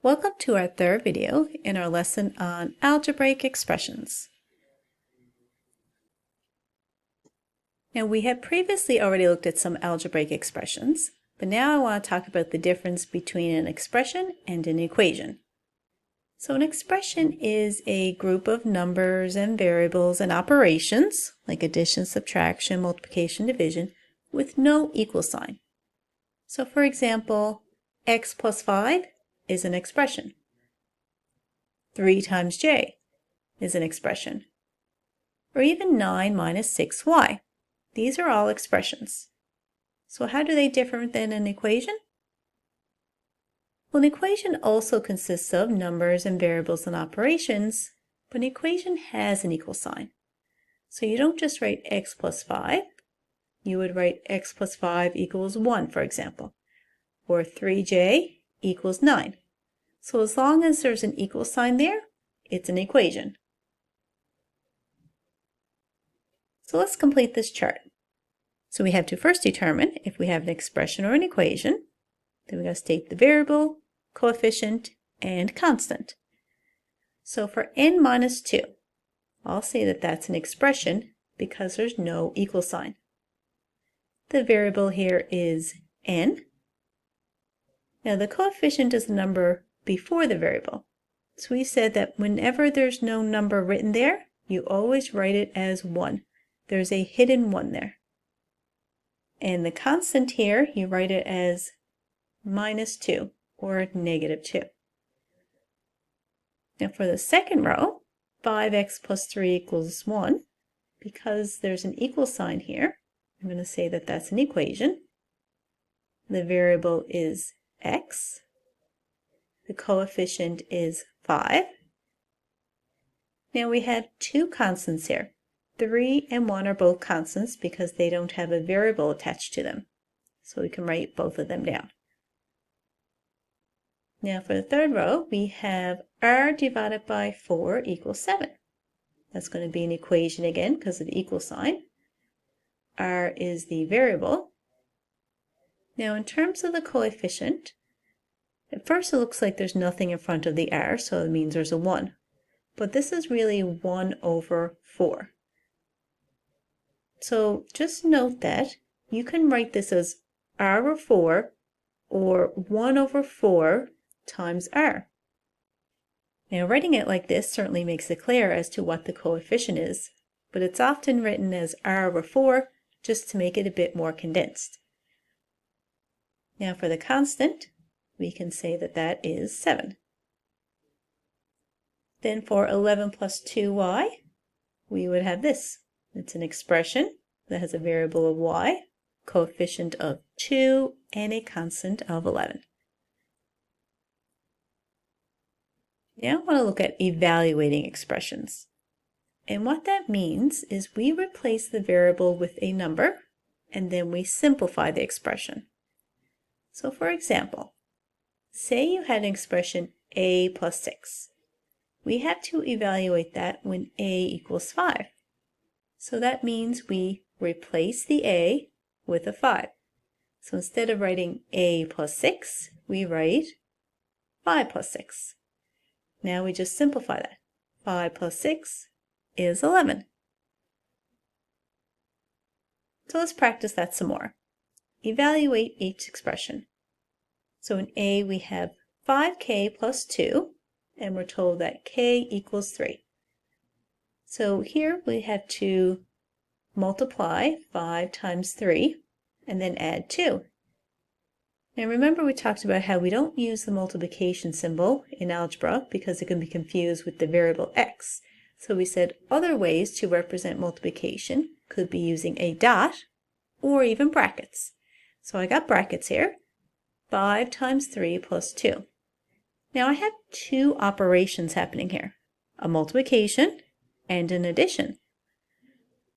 Welcome to our third video in our lesson on algebraic expressions. Now we have previously already looked at some algebraic expressions, but now I want to talk about the difference between an expression and an equation. So an expression is a group of numbers and variables and operations, like addition, subtraction, multiplication, division, with no equal sign. So for example, x plus 5 is an expression. 3 times j is an expression. Or even 9 minus 6y. These are all expressions. So how do they differ than an equation? Well, an equation also consists of numbers and variables and operations, but an equation has an equal sign. So you don't just write x plus 5. You would write x plus 5 equals 1, for example, or 3j equals 9. So as long as there's an equal sign there, it's an equation. So let's complete this chart. So we have to first determine if we have an expression or an equation. Then we got to state the variable, coefficient, and constant. So for n minus 2, I'll say that that's an expression because there's no equal sign. The variable here is n. Now the coefficient is the number before the variable. So we said that whenever there's no number written there, you always write it as 1. There's a hidden 1 there. And the constant here, you write it as minus 2 or negative 2. Now for the second row, 5x plus 3 equals 1. Because there's an equal sign here, I'm going to say that that's an equation. The variable is x. The coefficient is 5. Now we have two constants here. 3 and 1 are both constants because they don't have a variable attached to them. So we can write both of them down. Now for the third row, we have r divided by 4 equals 7. That's going to be an equation again because of the equal sign. R is the variable. Now in terms of the coefficient, at first it looks like there's nothing in front of the r, so it means there's a 1. But this is really 1 over 4. So just note that you can write this as r over 4 or 1 over 4 times r. Now writing it like this certainly makes it clear as to what the coefficient is, but it's often written as r over 4 just to make it a bit more condensed. Now for the constant, we can say that that is 7. Then for 11 plus 2y, we would have this. It's an expression that has a variable of y, coefficient of 2, and a constant of 11. Now I want to look at evaluating expressions. And what that means is we replace the variable with a number, and then we simplify the expression. So for example, say you had an expression a plus 6. We have to evaluate that when a equals 5. So that means we replace the a with a 5. So instead of writing a plus 6, we write 5 plus 6. Now we just simplify that. 5 plus 6 is 11. So let's practice that some more. Evaluate each expression. So in a we have 5k plus 2, and we're told that k equals 3. So here we have to multiply 5 times 3 and then add 2. Now remember we talked about how we don't use the multiplication symbol in algebra because it can be confused with the variable x. So we said other ways to represent multiplication could be using a dot or even brackets. So I got brackets here, 5 times 3 plus 2. Now I have two operations happening here, a multiplication and an addition.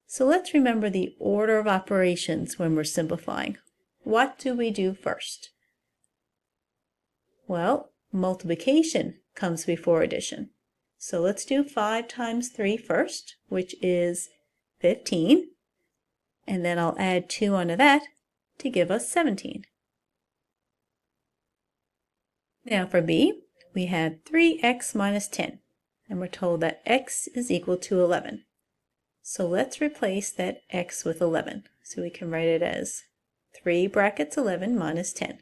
So let's remember the order of operations when we're simplifying. What do we do first? Well, multiplication comes before addition. So let's do 5 times 3 first, which is 15. And then I'll add 2 onto that to give us 17. Now for b, we had 3x minus 10, and we're told that x is equal to 11. So let's replace that x with 11. So we can write it as 3 brackets 11 minus 10.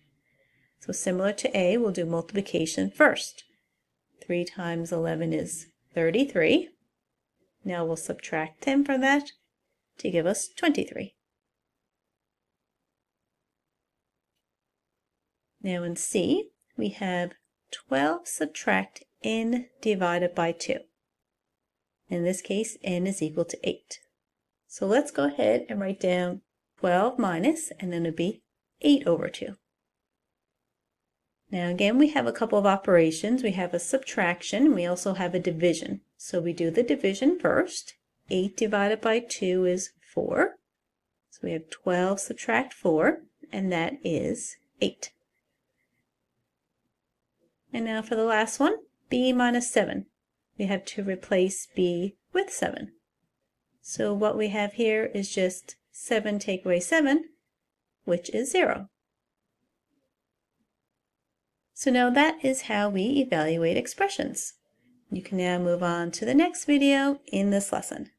So similar to A, we'll do multiplication first. 3 times 11 is 33. Now we'll subtract 10 from that to give us 23. Now in C, we have 12 subtract n divided by 2. In this case, n is equal to 8. So let's go ahead and write down 12 minus, and then it'll be 8 over 2. Now again, we have a couple of operations. We have a subtraction, and we also have a division. So we do the division first. 8 divided by 2 is 4. So we have 12 subtract 4, and that is 8. And now for the last one, b minus 7. We have to replace b with 7. So what we have here is just 7 take away 7, which is 0. So now that is how we evaluate expressions. You can now move on to the next video in this lesson.